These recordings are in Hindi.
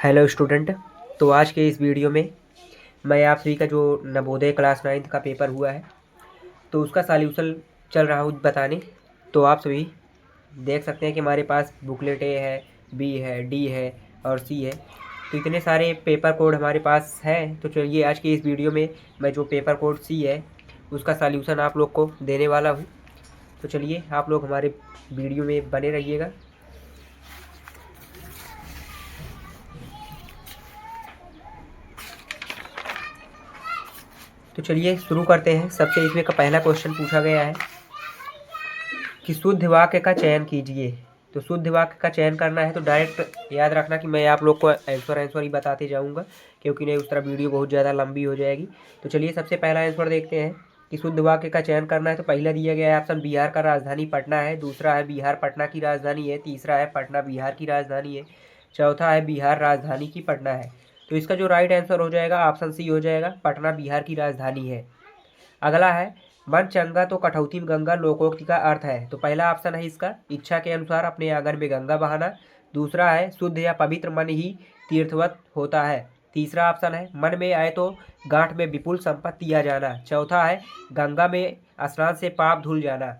Hello student. तो आज के इस वीडियो में मैं आप सभी का जो नवोदय क्लास 9th का पेपर हुआ है तो उसका सॉल्यूशन चल रहा हूँ बताने। तो आप सभी देख सकते हैं कि हमारे पास बुकलेट ए है, बी है, डी है और सी है। तो इतने सारे पेपर कोड हमारे पास हैं। तो चलिए आज की इस वीडियो में मैं जो पेपर कोड सी है उसका सॉल्यूशन आप लोग को देने वाला हूँ। तो चलिए आप लोग हमारे वीडियो में बने रहिएगा। तो चलिए शुरू करते हैं। सबसे इसमें का पहला क्वेश्चन पूछा गया है कि शुद्ध वाक्य का चयन कीजिए। तो शुद्ध वाक्य का चयन करना है तो डायरेक्ट याद रखना कि मैं आप लोग को आंसर ही बताते जाऊंगा, क्योंकि नहीं उस तरह वीडियो बहुत ज़्यादा लंबी हो जाएगी। तो चलिए सबसे पहला आंसर देखते हैं कि शुद्ध वाक्य का चयन करना है। तो पहला दिया गया है ऑप्शन बिहार का राजधानी पटना है, दूसरा है बिहार पटना की राजधानी है, तीसरा है पटना बिहार की राजधानी है, चौथा है बिहार राजधानी की पटना है। तो इसका जो राइट आंसर हो जाएगा ऑप्शन सी हो जाएगा, पटना बिहार की राजधानी है। अगला है मन चंगा तो कठौती में गंगा लोकोक्ति का अर्थ है। तो पहला ऑप्शन है इसका इच्छा के अनुसार अपने आंगन में गंगा बहाना, दूसरा है शुद्ध या पवित्र मन ही तीर्थवत होता है, तीसरा ऑप्शन है मन में आए तो गांठ में विपुल संपत्ति आ जाना, चौथा है गंगा में स्नान से पाप धुल जाना।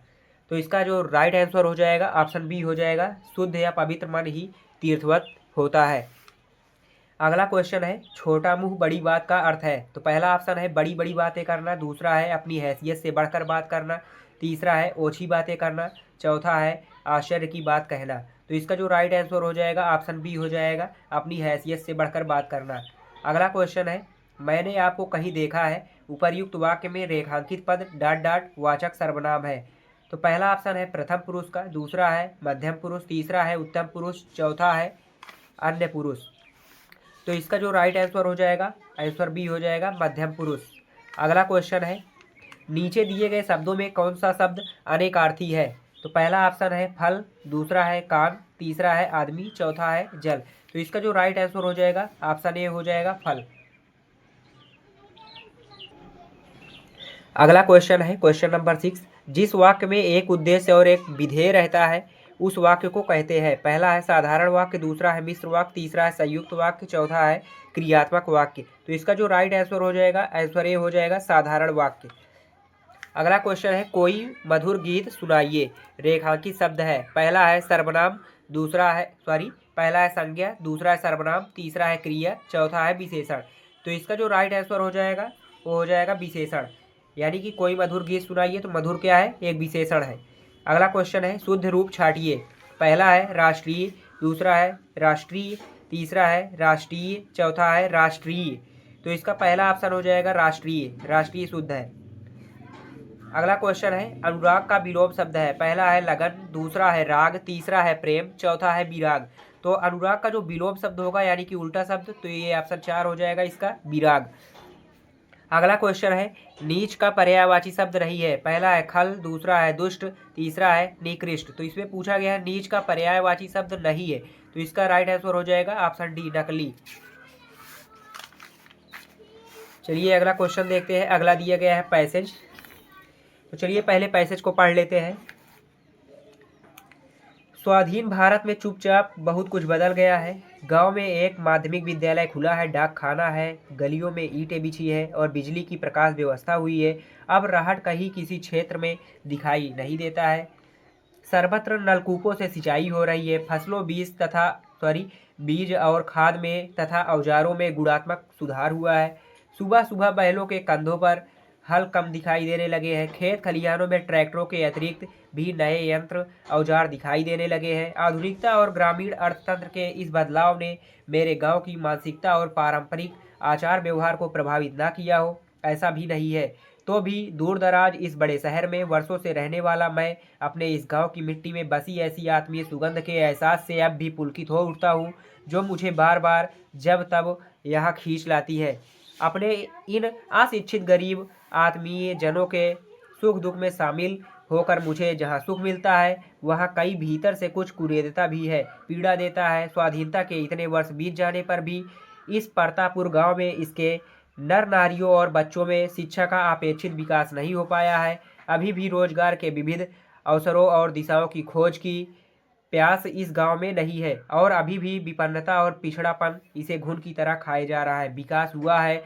तो इसका जो राइट आंसर हो जाएगा ऑप्शन बी हो जाएगा, शुद्ध या पवित्र मन ही तीर्थवत होता है। अगला क्वेश्चन है छोटा मुंह बड़ी बात का अर्थ है। तो पहला ऑप्शन है बड़ी बड़ी बातें करना, दूसरा है अपनी हैसियत से बढ़कर बात करना, तीसरा है ओछी बातें करना, चौथा है आश्चर्य की बात कहना। तो इसका जो राइट आंसर हो जाएगा ऑप्शन बी हो जाएगा, अपनी हैसियत से बढ़कर बात करना। अगला क्वेश्चन है मैंने आपको कहीं देखा है, उपर्युक्त वाक्य में रेखांकित पद डाट डाट वाचक सर्वनाम है। तो पहला ऑप्शन है प्रथम पुरुष का, दूसरा है मध्यम पुरुष, तीसरा है उत्तम पुरुष, चौथा है अन्य पुरुष। तो इसका जो राइट आंसर हो जाएगा आंसर बी हो जाएगा, मध्यम पुरुष। अगला क्वेश्चन है नीचे दिए गए शब्दों में कौन सा शब्द अनेकार्थी है। तो पहला ऑप्शन है फल, दूसरा है कान, तीसरा है आदमी, चौथा है जल। तो इसका जो राइट आंसर हो जाएगा ऑप्शन ए हो जाएगा, फल। अगला क्वेश्चन है क्वेश्चन नंबर 6, जिस वाक्य में एक उद्देश्य और एक विधेय रहता है उस वाक्य को कहते हैं। पहला है साधारण वाक्य, दूसरा है मिश्र वाक्य, तीसरा है संयुक्त वाक्य, चौथा है क्रियात्मक वाक्य। तो इसका जो राइट आंसर हो जाएगा आंसर ए हो जाएगा, साधारण वाक्य। अगला क्वेश्चन है कोई मधुर गीत सुनाइए। रेखांकित शब्द है, पहला है सर्वनाम, पहला है संज्ञा, दूसरा है सर्वनाम, तीसरा है क्रिया, चौथा है विशेषण। तो इसका जो राइट आंसर हो जाएगा वो हो जाएगा विशेषण, यानी कि कोई मधुर गीत सुनाइए तो मधुर क्या है, एक विशेषण है। अगला क्वेश्चन है शुद्ध रूप छाटिए। पहला है राष्ट्रीय, दूसरा है राष्ट्रीय, तीसरा है राष्ट्रीय, चौथा है राष्ट्रीय। तो इसका पहला ऑप्शन हो जाएगा राष्ट्रीय, राष्ट्रीय शुद्ध है। अगला क्वेश्चन है अनुराग का विलोम शब्द है। पहला है लगन, दूसरा है राग, तीसरा है प्रेम, चौथा है विराग। तो अनुराग का जो विलोम शब्द होगा यानी कि उल्टा शब्द, तो ये ऑप्शन 4 हो जाएगा इसका, विराग। अगला क्वेश्चन है नीच का पर्यायवाची शब्द नहीं है। पहला है खल, दूसरा है दुष्ट, तीसरा है निकृष्ट। तो इसमें पूछा गया है नीच का पर्यायवाची शब्द नहीं है, तो इसका राइट आंसर हो जाएगा ऑप्शन डी, नकली। चलिए अगला क्वेश्चन देखते हैं। अगला दिया गया है पैसेज। तो चलिए पहले पैसेज को पढ़ लेते हैं। स्वाधीन भारत में चुपचाप बहुत कुछ बदल गया है। गांव में एक माध्यमिक विद्यालय खुला है, डाक खाना है, गलियों में ईंटें बिछी है और बिजली की प्रकाश व्यवस्था हुई है। अब राहत कहीं किसी क्षेत्र में दिखाई नहीं देता है। सर्वत्र नलकूपों से सिंचाई हो रही है। फसलों बीज और खाद में तथा औजारों में गुणात्मक सुधार हुआ है। सुबह सुबह बैलों के कंधों पर हल कम दिखाई देने लगे हैं। खेत खलिहानों में ट्रैक्टरों के अतिरिक्त भी नए यंत्र औजार दिखाई देने लगे हैं। आधुनिकता और ग्रामीण अर्थतंत्र के इस बदलाव ने मेरे गांव की मानसिकता और पारंपरिक आचार व्यवहार को प्रभावित ना किया हो, ऐसा भी नहीं है। तो भी दूर दराज इस बड़े शहर में वर्षों से रहने वाला मैं अपने इस गांव की मिट्टी में बसी ऐसी आत्मीय सुगंध के एहसास से अब भी पुलकित हो उठता हूँ, जो मुझे बार बार जब तब यहाँ खींच लाती है। अपने इन अशिक्षित गरीब आत्मीय जनों के सुख दुख में शामिल होकर मुझे जहाँ सुख मिलता है वहाँ कई भीतर से कुछ कुरेदता भी है, पीड़ा देता है। स्वाधीनता के इतने वर्ष बीत जाने पर भी इस परतापुर गांव में इसके नर नारियों और बच्चों में शिक्षा का अपेक्षित विकास नहीं हो पाया है। अभी भी रोजगार के विविध अवसरों और दिशाओं की खोज की प्यास इस गांव में नहीं है और अभी भी विपन्नता और पिछड़ापन इसे घुन की तरह खाए जा रहा है। विकास हुआ है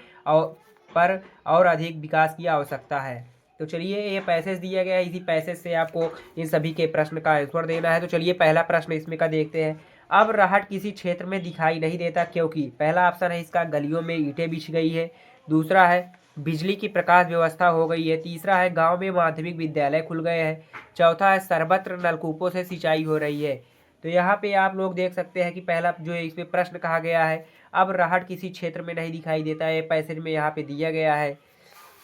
और अधिक विकास की आवश्यकता है। तो चलिए ये पैसेज दिया गया है, इसी पैसेज से आपको इन सभी के प्रश्न का आंसर देना है। तो चलिए पहला प्रश्न इसमें का देखते हैं। अब राहत किसी क्षेत्र में दिखाई नहीं देता क्योंकि पहला ऑप्शन है इसका गलियों में ईंटें बिछ गई है, दूसरा है बिजली की प्रकाश व्यवस्था हो गई है, तीसरा है गांव में माध्यमिक विद्यालय खुल गए हैं, चौथा है सर्वत्र नलकूपों से सिंचाई हो रही है। तो यहाँ पे आप लोग देख सकते हैं कि पहला जो है इसमें प्रश्न कहा गया है अब राहत किसी क्षेत्र में नहीं दिखाई देता है, पैसेज में यहाँ पे दिया गया है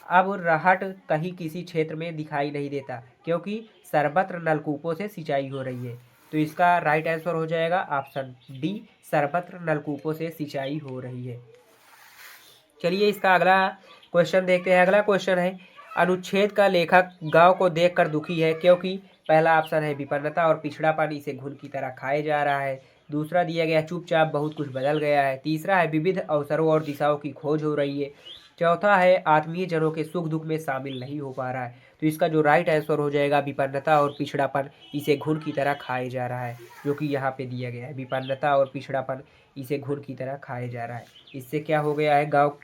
अब राहत कहीं किसी क्षेत्र में दिखाई नहीं देता क्योंकि सर्वत्र नलकूपों से सिंचाई हो रही है। तो इसका राइट आंसर हो जाएगा ऑप्शन डी, सर्वत्र नलकूपों से सिंचाई हो रही है। चलिए इसका अगला क्वेश्चन देखते हैं। अगला क्वेश्चन है अनुच्छेद का लेखक गांव को देखकर दुखी है क्योंकि पहला ऑप्शन है विपन्नता और पिछड़ापन इसे घुन की तरह खाए जा रहा है, दूसरा दिया गया चुपचाप बहुत कुछ बदल गया है, तीसरा है विविध अवसरों और दिशाओं की खोज हो रही है, चौथा है आत्मीय जनों के सुख दुख में शामिल नहीं हो पा रहा है। तो इसका जो राइट आंसर हो जाएगा विपन्नता और पिछड़ापन इसे घुन की तरह खाए जा रहा है, जो कि यहाँ पे दिया गया है विपन्नता और पिछड़ापन इसे घुन की तरह खाए जा रहा है। इससे क्या हो गया है गाँव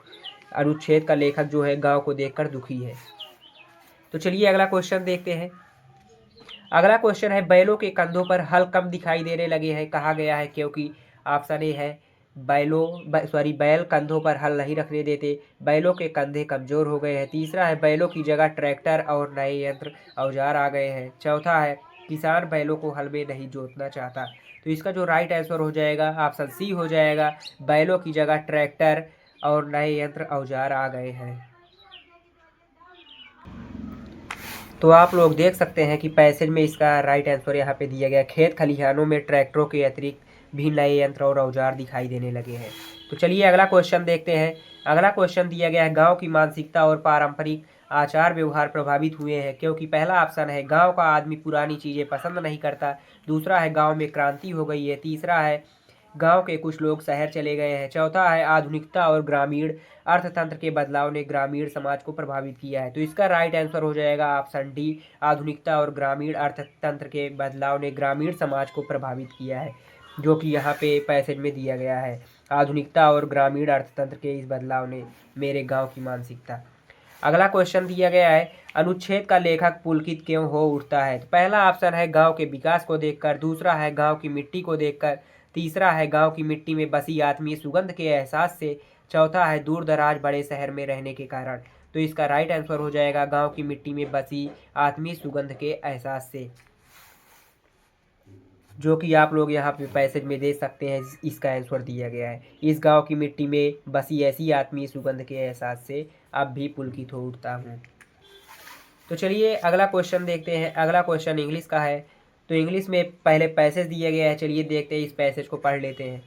अनुच्छेद का लेखक जो है गांव को देखकर दुखी है। तो चलिए अगला क्वेश्चन देखते हैं। अगला क्वेश्चन है बैलों के कंधों पर हल कम दिखाई देने लगे हैं, कहा गया है क्योंकि ऑप्शन ए है बैल कंधों पर हल नहीं रखने देते, बैलों के कंधे कमजोर हो गए हैं, तीसरा है बैलों की जगह ट्रैक्टर और नए यंत्र औजार आ गए हैं, चौथा है किसान बैलों को हल में नहीं जोतना चाहता। तो इसका जो राइट आंसर हो जाएगा ऑप्शन सी हो जाएगा, बैलों की जगह ट्रैक्टर और नए यंत्र औजार आ गए हैं। तो आप लोग देख सकते हैं कि पैसेज में इसका राइट आंसर यहाँ पे दिया गया, खेत खलिहानों में ट्रैक्टरों के अतिरिक्त भी नए यंत्र और औजार दिखाई देने लगे हैं। तो चलिए अगला क्वेश्चन देखते हैं। अगला क्वेश्चन दिया गया है गांव की मानसिकता और पारंपरिक आचार व्यवहार प्रभावित हुए हैं क्योंकि पहला ऑप्शन है गांव का आदमी पुरानी चीज़ें पसंद नहीं करता, दूसरा है गांव में क्रांति हो गई है, तीसरा है गांव के कुछ लोग शहर चले गए हैं, चौथा है आधुनिकता और ग्रामीण अर्थतंत्र के बदलाव ने ग्रामीण समाज को प्रभावित किया है। तो इसका राइट आंसर हो जाएगा ऑप्शन डी, आधुनिकता और ग्रामीण अर्थतंत्र के बदलाव ने ग्रामीण समाज को प्रभावित किया है, जो कि यहाँ पे पैसेज में दिया गया है। आधुनिकता और ग्रामीण अर्थतंत्र के इस बदलाव ने मेरे गाँव की मानसिकता। अगला क्वेश्चन दिया गया है अनुच्छेद का लेखक पुलकित क्यों हो उठता है। तो पहला ऑप्शन है गांव के विकास को देखकर, दूसरा है गांव की मिट्टी को देखकर, तीसरा है गांव की मिट्टी में बसी आत्मीय सुगंध के एहसास से, चौथा है दूर दराज बड़े शहर में रहने के कारण। तो इसका राइट आंसर हो जाएगा गांव की मिट्टी में बसी आत्मीय सुगंध के एहसास से, जो कि आप लोग यहाँ पे पैसेज में देख सकते हैं। इसका आंसर दिया गया है इस गांव की मिट्टी में बसी ऐसी आत्मीय सुगंध के एहसास से अब भी पुलकित हो उठता हूँ। तो चलिए अगला क्वेश्चन देखते हैं। अगला क्वेश्चन इंग्लिश का है। तो इंग्लिश में पहले पैसेज दिया गया है, चलिए देखते हैं इस पैसेज को पढ़ लेते हैं।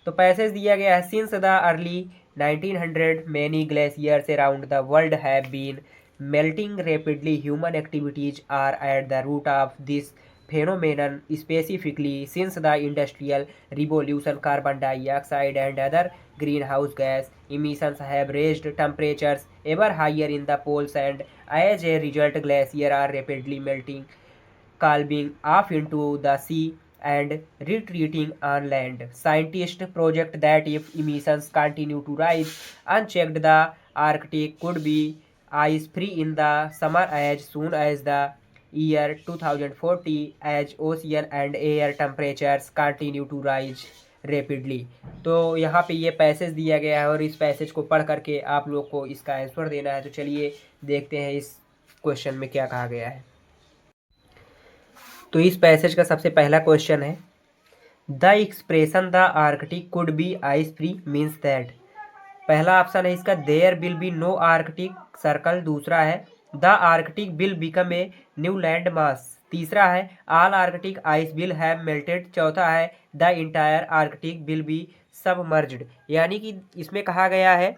तो पैसेज दिया गया है since the early 1900 many glaciers around the world have been melting rapidly. Human activities are at the root of this phenomenon, specifically since the industrial revolution. Carbon dioxide and other greenhouse gas emissions have raised temperatures ever higher in the poles, and as a result glaciers are rapidly melting, calving off into the sea and retreating on land. Scientists project that if emissions continue to rise unchecked, the Arctic could be ice free in the summer as soon as the year 2040 as ocean and air temperatures continue to rise rapidly. तो यहाँ पे ये पैसेज दिया गया है और इस पैसेज को पढ़ करके आप लोग को इसका आंसर देना है। तो चलिए देखते हैं इस क्वेश्चन में क्या कहा गया है। तो इस पैसेज का सबसे पहला क्वेश्चन है the expression the Arctic could be ice free means that. पहला ऑप्शन है इसका there will be no Arctic circle, दूसरा है the Arctic will become a new land mass, तीसरा है all Arctic ice will have melted, चौथा है the entire Arctic will be submerged. यानी कि इसमें कहा गया है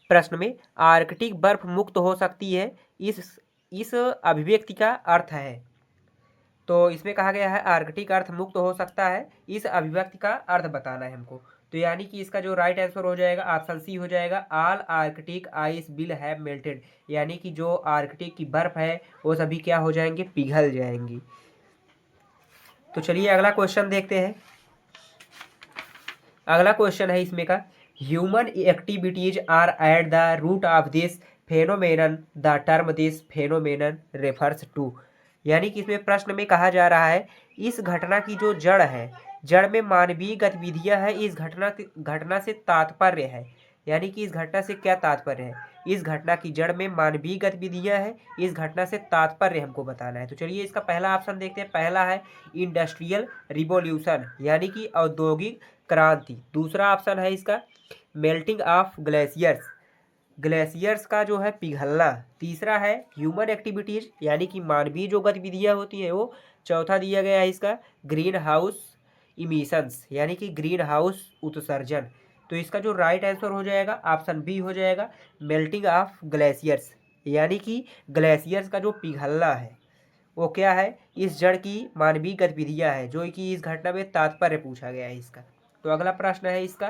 प्रश्न में आर्कटिक बर्फ मुक्त हो सकती है, इस अभिव्यक्ति का अर्थ है। तो इसमें कहा गया है आर्कटिक अर्थ मुक्त हो सकता है, इस अभिव्यक्ति का अर्थ बताना है हमको। तो यानी कि इसका जो राइट आंसर हो जाएगा ऑप्शन सी हो जाएगा all Arctic ice will have melted, यानी कि जो आर्कटिक की बर्फ है वो सभी क्या हो जाएंगे, पिघल जाएंगी। तो चलिए अगला क्वेश्चन देखते हैं। अगला क्वेश्चन है इसमें का, human activities are at the root of this phenomenon, the term this phenomenon refers to. यानी कि इसमें प्रश्न में कहा जा रहा है इस घटना की जो जड़ है, जड़ में मानवीय गतिविधियां है, इस घटना से तात्पर्य है। यानी कि इस घटना से क्या तात्पर्य है, इस घटना की जड़ में मानवीय गतिविधियां है, इस घटना से तात्पर्य हमको बताना है। तो चलिए इसका पहला ऑप्शन देखते हैं। पहला है इंडस्ट्रियल रिवॉल्यूशन, यानी कि औद्योगिक क्रांति। दूसरा ऑप्शन है इसका मेल्टिंग ऑफ ग्लेशियर्स, ग्लेशियर्स का जो है पिघलना। तीसरा है ह्यूमन एक्टिविटीज, यानी कि मानवीय जो गतिविधियां होती है वो। चौथा दिया गया है इसका ग्रीन हाउस इमिशंस, यानी कि ग्रीन हाउस उत्सर्जन। तो इसका जो राइट आंसर हो जाएगा ऑप्शन बी हो जाएगा मेल्टिंग ऑफ ग्लेशियर्स, यानी कि ग्लेशियर्स का जो पिघलना है वो क्या है, इस जड़ की मानवीय गतिविधियां है, जो कि इस घटना में तात्पर्य पूछा गया है इसका। तो अगला प्रश्न है इसका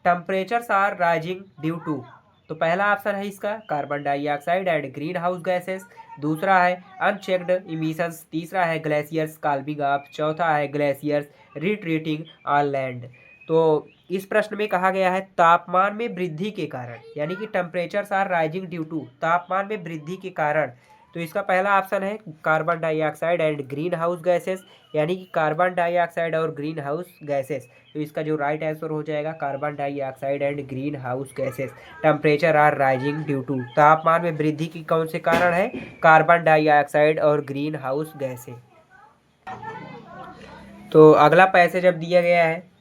temperatures are rising due to. तो पहला ऑप्शन है इसका carbon dioxide and greenhouse gases. दूसरा है अनचेक्ड इमिशंस। तीसरा है ग्लेशियर्स कॉल्बिंग ऑफ। चौथा है ग्लेशियर्स रिट्रीटिंग ऑन लैंड। तो इस प्रश्न में कहा गया है तापमान में वृद्धि के कारण, यानी कि temperatures are rising due to, तापमान में वृद्धि के कारण। तो इसका पहला ऑप्शन है carbon dioxide and greenhouse gases, यानी कि कार्बन डाइऑक्साइड और ग्रीन हाउस गैसेस। तो इसका जो राइट आंसर हो जाएगा carbon dioxide and greenhouse gases temperature are rising due to, तापमान में वृद्धि की कौन से कारण है, कार्बन डाइऑक्साइड और ग्रीन हाउस गैसेस। तो अगला पैसेज अब दिया गया है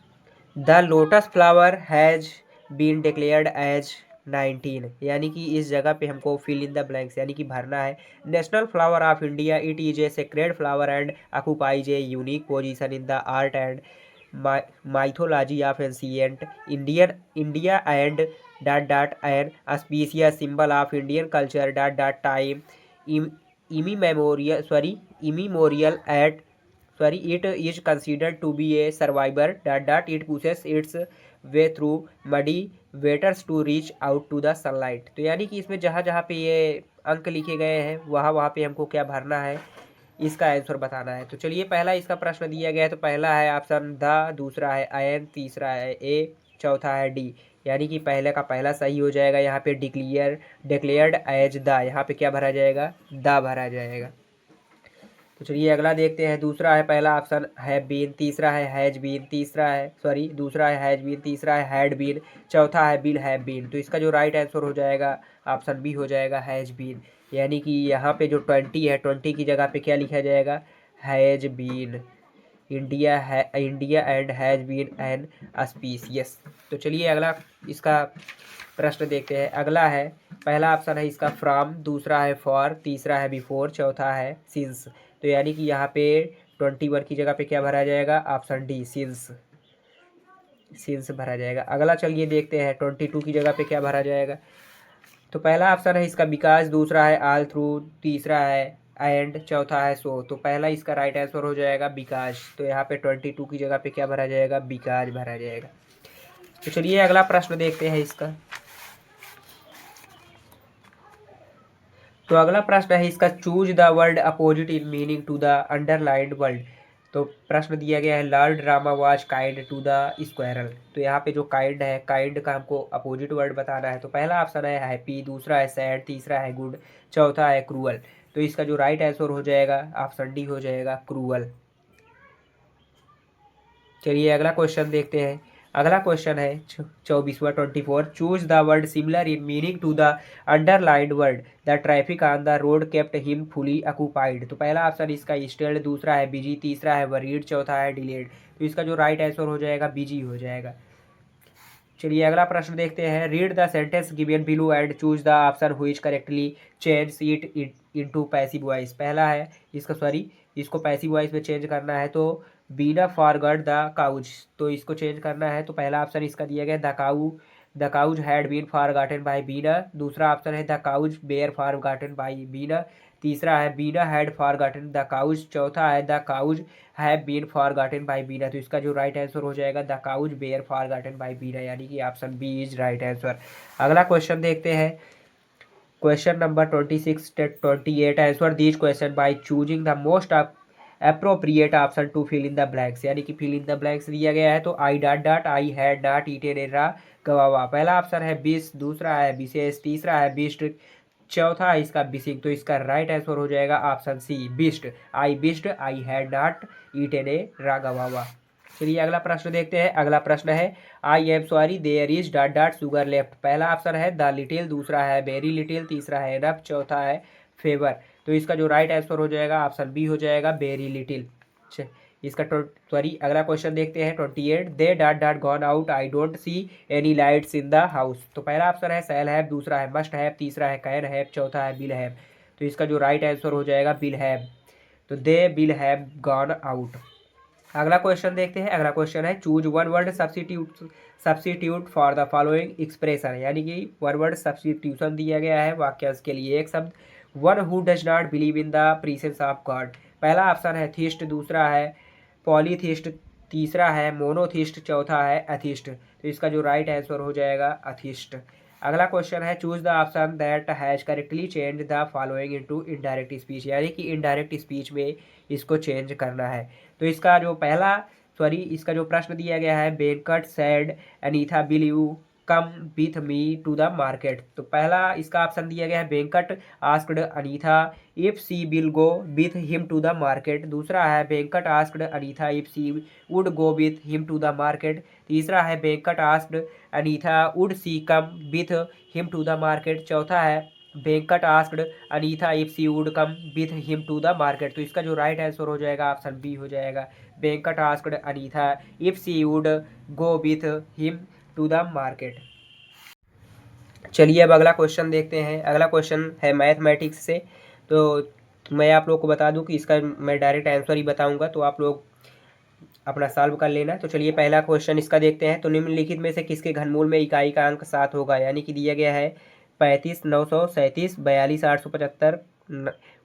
the lotus flower has been declared as 19, यानी कि इस जगह पे हमको फिल इन द ब्लैंक्स यानी कि भरना है। National flower of India, it is a sacred flower and occupies a unique position in the art and mythology of ancient India and an auspicious symbol of Indian culture time immemorial it is considered to be a survivor it pushes its way through muddy waters to reach out to the sunlight। तो यानी कि इसमें जहाँ जहाँ पे ये अंक लिखे गए हैं वहाँ वहाँ पे हमको क्या भरना है, इसका आंसर बताना है। तो चलिए पहला इसका प्रश्न दिया गया है। तो पहला है ऑप्शन द, दूसरा है आयन, तीसरा है ए, चौथा है डी। यानी कि पहले का पहला सही हो जाएगा। यहाँ पे डिक्लेयर्ड एज द, यहाँ पे क्या भरा जाएगा, द भरा जाएगा। तो चलिए अगला देखते हैं। दूसरा है पहला ऑप्शन है बीन, तीसरा है हैज बीन, दूसरा है हैज बीन, तीसरा है हैड बीन, चौथा है बिल हैव बीन। तो इसका जो राइट आंसर हो जाएगा ऑप्शन बी हो जाएगा हैज बीन। यानी कि यहाँ पे जो 20 है, 20 की जगह पे क्या लिखा जाएगा, has been. India and has been an species. तो चलिए अगला इसका प्रश्न देखते हैं। अगला है पहला ऑप्शन है इसका फ्रॉम, दूसरा है फॉर, तीसरा है बिफोर, चौथा है सिंस। तो यानी कि यहाँ पे 21 की जगह पे क्या भरा जाएगा, ऑप्शन डी सिंस भरा जाएगा। अगला चलिए देखते हैं 22 की जगह पे क्या भरा जाएगा। तो पहला ऑप्शन है इसका बिकॉज, दूसरा है ऑल थ्रू, तीसरा है एंड, चौथा है सो। तो पहला इसका राइट आंसर हो जाएगा बिकॉज। तो यहाँ पे 22 की जगह पे क्या भरा जाएगा, बिकॉज भरा जाएगा। तो चलिए अगला प्रश्न देखते हैं इसका। तो अगला प्रश्न है इसका choose the word opposite in meaning to the underlined word. तो प्रश्न दिया गया है Lord Rama was kind to the squirrel. तो यहाँ पे जो काइंड है, काइंड का हमको अपोजिट वर्ड बताना है। तो पहला ऑप्शन है हैप्पी, दूसरा है सैड, तीसरा है गुड, चौथा है क्रूअल। तो इसका जो राइट आंसर हो जाएगा ऑप्शन डी हो जाएगा क्रूअल। चलिए अगला क्वेश्चन देखते हैं। अगला क्वेश्चन है 24वां 24, choose the word similar in meaning to the underlined word, the traffic on the road kept him fully occupied. तो पहला ऑप्शन इसका स्टेल्ड, दूसरा है बिजी, तीसरा है वरीड, चौथा है डिलेड। तो इसका जो राइट आंसर हो जाएगा बिजी हो जाएगा। चलिए अगला प्रश्न देखते हैं। Read the sentence given below and choose the option which correctly change it into passive voice. पहला है इसको पैसिव वॉइस में चेंज करना है। तो बीना फॉरगॉट द काउज, तो इसको चेंज करना है। तो पहला ऑप्शन इसका दिया गया the cows had been forgotten by Beena. दूसरा ऑप्शन है the cows were forgotten by Beena. तीसरा है Beena had forgotten the cows. चौथा है the cows have been forgotten by Beena. तो इसका जो राइट आंसर हो जाएगा the cows were forgotten by Beena, यानी कि option B is right answer. अगला क्वेश्चन देखते हैं। Question number 26 28, answer this question by choosing the most appropriate option to fill in the blanks, यानी कि फिल इन द ब्लैंक्स दिया गया है तो I dot dot I had dot eaten a गवावा। पहला ऑप्शन है बिस, दूसरा है विशेष, तीसरा है बिस्ट, चौथा है इसका बिसिंग। तो इसका राइट आंसर हो जाएगा option C best. I best I had not eaten a guava. चलिए अगला प्रश्न देखते हैं। अगला प्रश्न है I am sorry there is dot dot sugar left. पहला ऑप्शन है द लिटिल, दूसरा है वेरी लिटिल, तीसरा है एनफ, चौथा है फेवर। तो इसका जो राइट आंसर हो जाएगा ऑप्शन बी हो जाएगा वेरी लिटिल। इसका सॉरी अगला क्वेश्चन देखते हैं 28 they dot dot gone out I don't see any lights in the house. तो पहला ऑप्शन है सेल हैव, दूसरा है मस्ट हैव, तीसरा है कैन हैव, चौथा है बिल हैव। तो इसका जो राइट आंसर हो जाएगा बिल हैव। तो दे बिल हैव गॉन आउट। अगला क्वेश्चन देखते हैं। अगला क्वेश्चन है choose one word substitute for the following expression, यानी कि वन वर्ड सब्स्टिट्यूशन दिया गया है वाक्यांश के लिए एक शब्द। One who does not believe in the presence of God. पहला ऑप्शन है थीस्ट, दूसरा है पॉलीथिस्ट, तीसरा है मोनोथिस्ट, चौथा है अथिस्ट। तो इसका जो राइट आंसर हो जाएगा अथिस्ट। अगला क्वेश्चन है choose the option that has correctly change the following into indirect speech, यानी कि इनडायरेक्ट स्पीच में इसको चेंज करना है। तो इसका जो पहला सॉरी इसका जो प्रश्न दिया गया है Venkat said Anitha will you come with me to the market. तो पहला इसका ऑप्शन दिया गया है Venkat asked Anitha if she will go with him to the market. दूसरा है Venkat asked Anitha if she would go with him to the market. तीसरा है Venkat asked Anitha would she come with him to the market. चौथा है Venkat asked Anitha if she would come with him to the market. तो इसका जो राइट आंसर हो जाएगा ऑप्शन बी हो जाएगा Venkat asked Anitha if she would go with him to the market. चलिए अब अगला क्वेश्चन देखते हैं। अगला क्वेश्चन है मैथमेटिक्स से। तो मैं आप लोग को बता दूं कि इसका मैं डायरेक्ट आंसर ही बताऊंगा, तो आप लोग अपना सॉल्व कर लेना। तो चलिए पहला क्वेश्चन इसका देखते हैं। तो निम्नलिखित में से किसके घनमूल में इकाई का अंक 7 होगा, यानी कि दिया गया है 35,937, 42,875,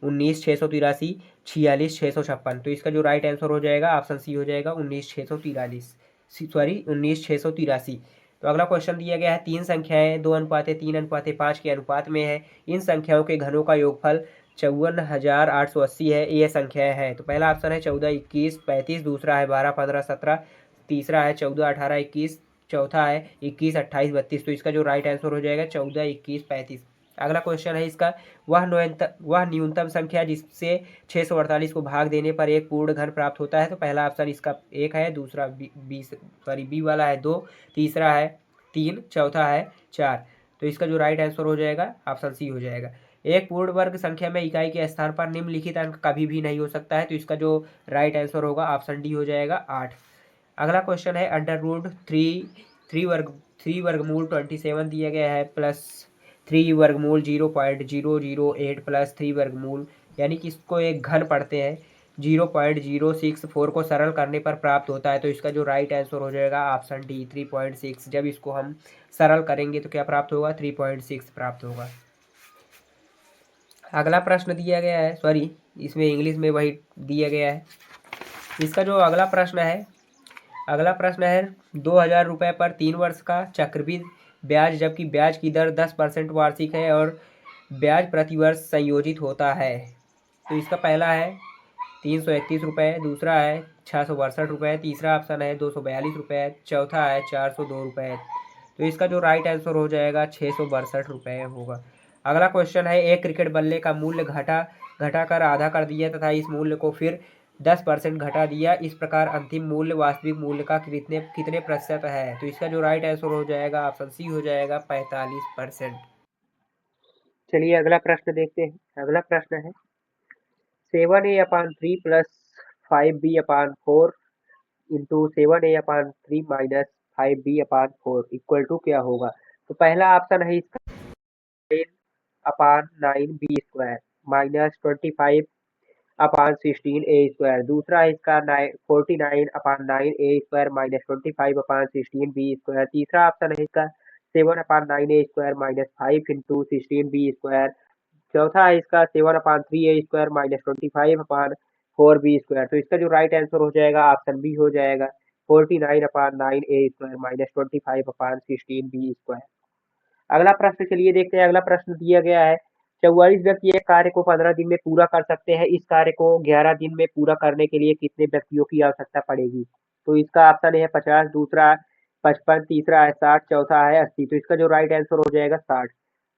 19,683, 46,656। तो इसका जो राइट आंसर हो जाएगा ऑप्शन सी हो जाएगा 19,643, सॉरी 19,683। तो अगला क्वेश्चन दिया गया है तीन संख्याएं 2:3:5 के अनुपात में है, इन संख्याओं के घनों का योगफल 54,880 है, ये संख्याएं हैं। तो पहला ऑप्शन है 14, 21, 35, दूसरा है 12, 15, 17, तीसरा है 14, 18, 21, चौथा है 21, 28, 32। तो इसका जो राइट आंसर हो जाएगा 14, 21, 35। अगला क्वेश्चन है इसका वह न्यूनतम संख्या जिससे 648 को भाग देने पर एक पूर्ण घन प्राप्त होता है। तो पहला ऑप्शन इसका 1 है, दूसरा बी वाला है 2, तीसरा है 3, चौथा है 4। तो इसका जो राइट आंसर हो जाएगा ऑप्शन सी हो जाएगा। एक पूर्ण वर्ग संख्या में इकाई के स्थान पर निम्नलिखित अंक कभी भी नहीं हो सकता है। तो इसका जो राइट आंसर होगा ऑप्शन डी हो जाएगा 8। अगला क्वेश्चन है अंडर रूट थ्री वर्गमूल 27 दिया गया है प्लस 3 वर्गमूल 0.008 प्लस 3 वर्गमूल, यानी कि इसको एक घन पढ़ते हैं 0.064 को सरल करने पर प्राप्त होता है। तो इसका जो राइट आंसर हो जाएगा ऑप्शन डी 3.6। जब इसको हम सरल करेंगे तो क्या प्राप्त होगा 3.6 प्राप्त होगा। अगला प्रश्न दिया गया है, सॉरी इसमें इंग्लिश में वही दिया गया है। इसका जो अगला प्रश्न है 2,000 रुपये पर 3 वर्ष का चक्रवृद्धि ब्याज, जबकि ब्याज की दर 10% वार्षिक है और ब्याज प्रतिवर्ष संयोजित होता है। तो इसका पहला है 331 रुपये, दूसरा है 662 रुपये, तीसरा ऑप्शन है 242 रुपये, चौथा है 402 रुपये। तो इसका जो राइट आंसर हो जाएगा 662 रुपये होगा। अगला क्वेश्चन है एक क्रिकेट बल्ले का मूल्य घटाकर आधा कर दिया तथा इस मूल्य को फिर 10% घटा दिया, इस प्रकार अंतिम मूल्य वास्तविक मूल्य का कितने प्रतिशत है। तो इसका जो राइट आंसर हो जाएगा ऑप्शन सी हो जाएगा 45%। चलिए अगला प्रश्न देखते हैं। अगला प्रश्न है 7a/3 plus 5b/4 into 7a/3 minus 5b/4 equal to क्या होगा। तो पहला ऑप्शन है इसका 10/9b² माइनस 25/16a²। दूसरा है इसका 49/9a² माइनस 25/16b²। तीसरा ऑप्शन है इसका 7/9a² माइनस 5 इंटू 16b²। चौथा है इसका 7/3a² माइनस 25/4b²। तो इसका जो राइट आंसर हो जाएगा ऑप्शन बी हो जाएगा 49/9a² माइनस 25/16b²। अगला प्रश्न चलिए देखते हैं। अगला प्रश्न दिया गया है 44 व्यक्ति एक कार्य को 15 दिन में पूरा कर सकते हैं। इस कार्य को 11 दिन में पूरा करने के लिए कितने व्यक्तियों की आवश्यकता पड़ेगी? तो इसका ऑप्शन है 50, दूसरा 55, तीसरा है 60, चौथा है 80। तो इसका जो राइट आंसर हो जाएगा 60।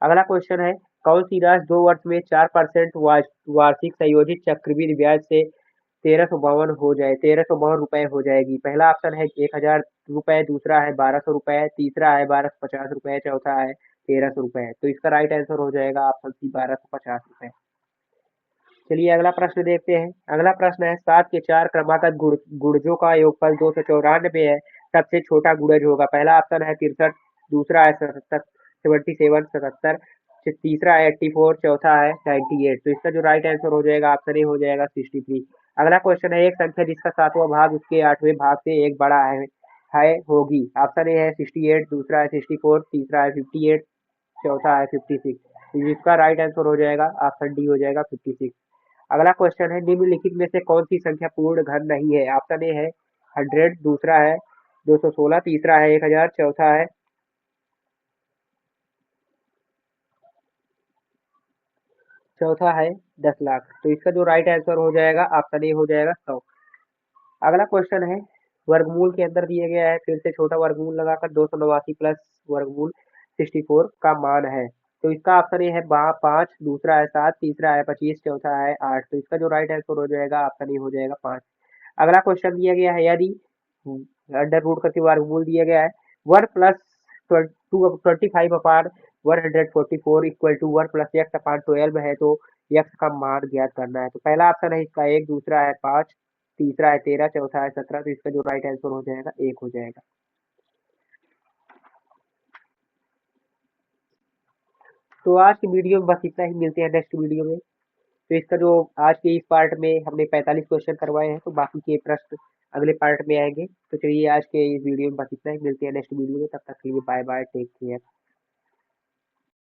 अगला क्वेश्चन है, कौन सी राशि 2 वर्ष में 4% वार्षिक संयोजित चक्रवृद्धि ब्याज से 1352 हो जाए 1352 रुपए हो जाएगी? पहला ऑप्शन है 1000 रुपए, दूसरा है 1200 रुपए, तीसरा है 1250 रुपए, चौथा है 1300 रुपए। तो इसका राइट आंसर हो जाएगा ऑप्शन सी 1250 रुपए। चलिए अगला प्रश्न देखते हैं। अगला प्रश्न है, 7 के 4 क्रमागत गुणजों का योगफल 294 है, सबसे छोटा गुणज होगा। पहला ऑप्शन है 63, दूसरा है 77, 77, तीसरा है 84, चौथा है 98। तो इसका जो राइट आंसर हो जाएगा ऑप्शन ए हो जाएगा 63। अगला क्वेश्चन है, एक संख्या जिसका 7वां भाग उसके 8वें भाग से एक बड़ा है होगी। ऑप्शन ए है 68, दूसरा है 64, तीसरा है 58, चौथा है 56। तो इसका राइट आंसर हो जाएगा ऑप्शन डी हो जाएगा 56। अगला क्वेश्चन है, निम्नलिखित में से कौन सी संख्या पूर्ण घन नहीं है? ऑप्शन ए है 100, दूसरा है 216, तीसरा है 1000, चौथा है 10 लाख। तो इसका जो राइट आंसर हो जाएगा ऑप्शन ए हो जाएगा 100। अगला क्वेश्चन है, वर्गमूल के अंदर दिया गया है, फिर से छोटा वर्गमूल लगाकर 289 प्लस वर्गमूल 64 का मान है। तो इसका ऑप्शन ये है 5, दूसरा है 7, तीसरा है 25, चौथा है 8। तो इसका जो राइट आंसर हो जाएगा ऑप्शन ए हो जाएगा 5। अगला क्वेश्चन दिया गया है, यदि अंडर रूट करके वर्गमूल दिया गया है 1 plus 25 upon 144 equal to 1 plus x upon 12 है, तो एक्स का मान ज्ञात करना है। तो पहला ऑप्शन है इसका 1, दूसरा है 5, तीसरा है 13, चौथा है 17। तो इसका जो राइट आंसर हो जाएगा 1 हो जाएगा। तो आज की वीडियो में बस इतना ही, मिलते हैं नेक्स्ट वीडियो में। तो इसका जो आज के इस पार्ट में हमने 45 क्वेश्चन करवाए हैं, तो बाकी के प्रश्न अगले पार्ट में आएंगे। तो चलिए आज के इस वीडियो में बस इतना ही, मिलते हैं नेक्स्ट वीडियो में। तब तक के लिए बाय बाय, टेक केयर।